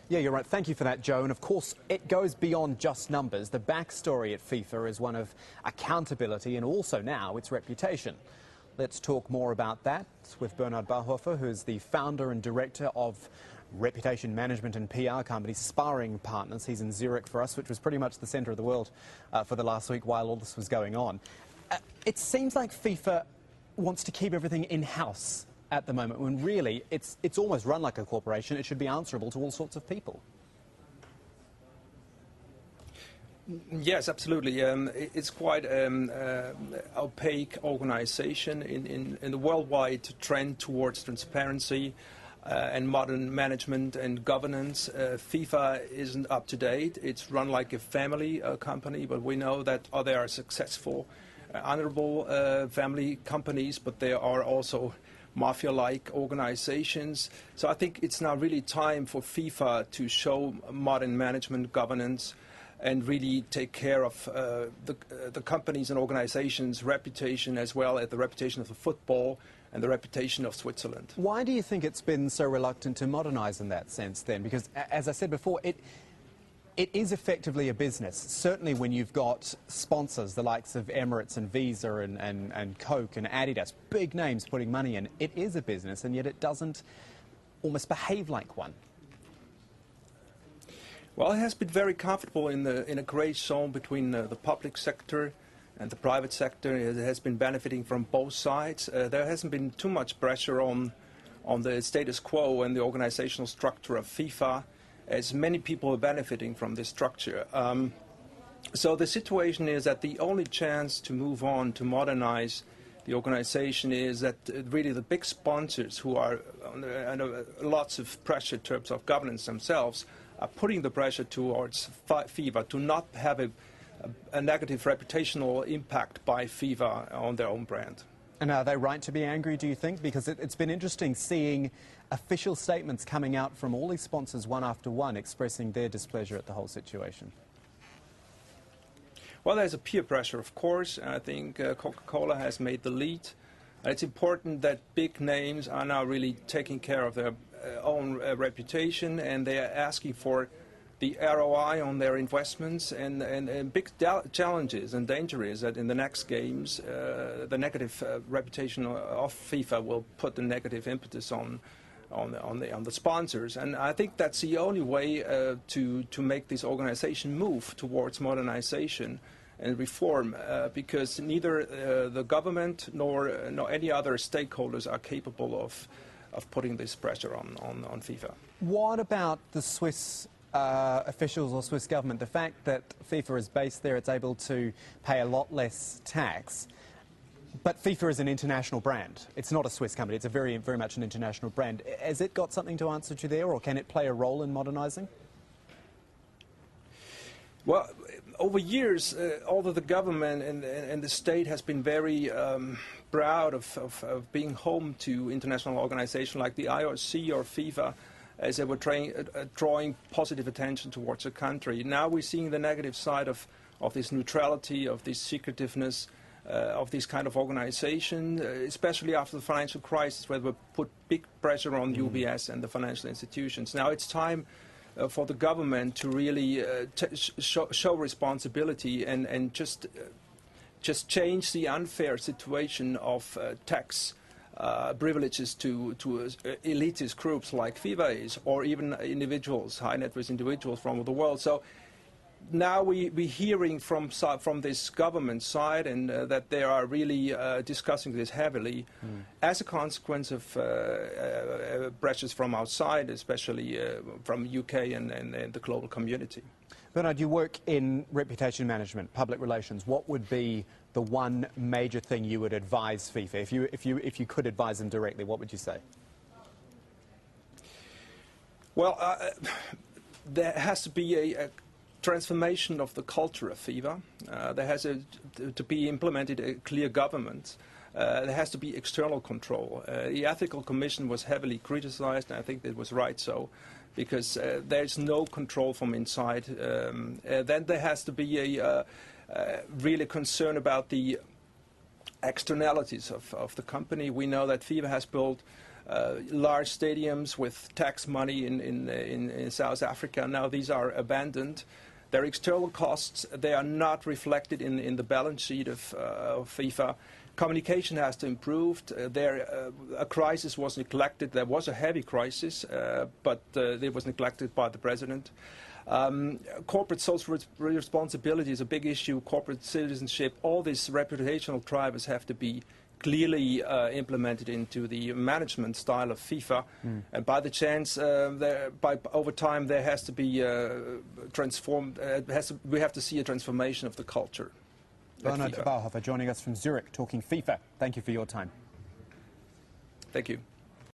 Yeah, you're right. Thank you for that, Joe. And of course, it goes beyond just numbers. The backstory at FIFA is one of accountability and also now its reputation. Let's talk more about that with Bernhard Bauhofer, who is the founder and director of reputation management and PR company Sparring Partners. He's in Zurich for us, which was pretty much the centre of the world for the last week while all this was going on. It seems like FIFA wants to keep everything in-house at the moment, when really it's almost run like a corporation. It should be answerable to all sorts of people. Yes, absolutely. It's quite an opaque organization in the worldwide trend towards transparency and modern management and governance. FIFA isn't up to date. It's run like a family company, but we know that there are successful, honorable family companies, but there are also mafia-like organizations. So I think it's now really time for FIFA to show modern management governance and really take care of the companies and organizations' reputation, as well as the reputation of the football and the reputation of Switzerland. Why do you think it's been so reluctant to modernize in that sense then? Because, as I said before, it is effectively a business. Certainly when you've got sponsors, the likes of Emirates and Visa and Coke and Adidas, big names putting money in, it is a business, and yet it doesn't almost behave like one. Well, it has been very comfortable in a grey zone between the public sector and the private sector. It has been benefiting from both sides. There hasn't been too much pressure on the status quo and the organizational structure of FIFA, as many people are benefiting from this structure. So the situation is that the only chance to move on, to modernize the organization, is that really the big sponsors, who are under lots of pressure in terms of governance themselves, are putting the pressure towards FIFA to not have a negative reputational impact by FIFA on their own brand. And are they right to be angry, do you think? Because it's been interesting seeing official statements coming out from all these sponsors one after one expressing their displeasure at the whole situation. Well, there's a peer pressure, of course. I think Coca-Cola has made the lead. It's important that big names are now really taking care of their own reputation, and they are asking for the ROI on their investments, and big challenges and danger is that in the next games the negative reputation of FIFA will put the negative impetus on the sponsors, and I think that's the only way to make this organization move towards modernization and reform, because neither the government nor any other stakeholders are capable of putting this pressure on FIFA. What about the Swiss officials or Swiss government? The fact that FIFA is based there, it's able to pay a lot less tax. But FIFA is an international brand. It's not a Swiss company. It's a very much an international brand. Has it got something to answer to there, or can it play a role in modernising? Well, over years, although the government and the state has been very proud of being home to international organizations like the IOC or FIFA, as they were drawing positive attention towards the country. Now we're seeing the negative side of this neutrality, of this secretiveness, of this kind of organization, especially after the financial crisis, where we put big pressure on UBS and the financial institutions. Now it's time for the government to really show responsibility and just change the unfair situation of tax privileges to elitist groups like FIFA is, or even individuals, high net worth individuals from the world. So now we're hearing from this government side, and that they are really discussing this heavily as a consequence of pressures from outside, especially from UK and the global community. Bernhard, you work in reputation management, public relations. What would be the one major thing you would advise FIFA? If you could advise them directly, what would you say? Well, there has to be a transformation of the culture of FIFA. There has to be implemented a clear government. There has to be external control. The Ethical Commission was heavily criticized, and I think it was right so, because there's no control from inside. Then there has to be a really concern about the externalities of the company. We know that FIFA has built large stadiums with tax money in South Africa. Now these are abandoned. Their external costs, they are not reflected in the balance sheet of FIFA. Communication has to improve. A crisis was neglected. There was a heavy crisis, but it was neglected by the president. Corporate social responsibility is a big issue. Corporate citizenship, all these reputational drivers have to be clearly implemented into the management style of FIFA. And by the chance, over time, there has to be transformed. We have to see a transformation of the culture. Bernhard Bauhofer joining us from Zurich, talking FIFA. Thank you for your time. Thank you.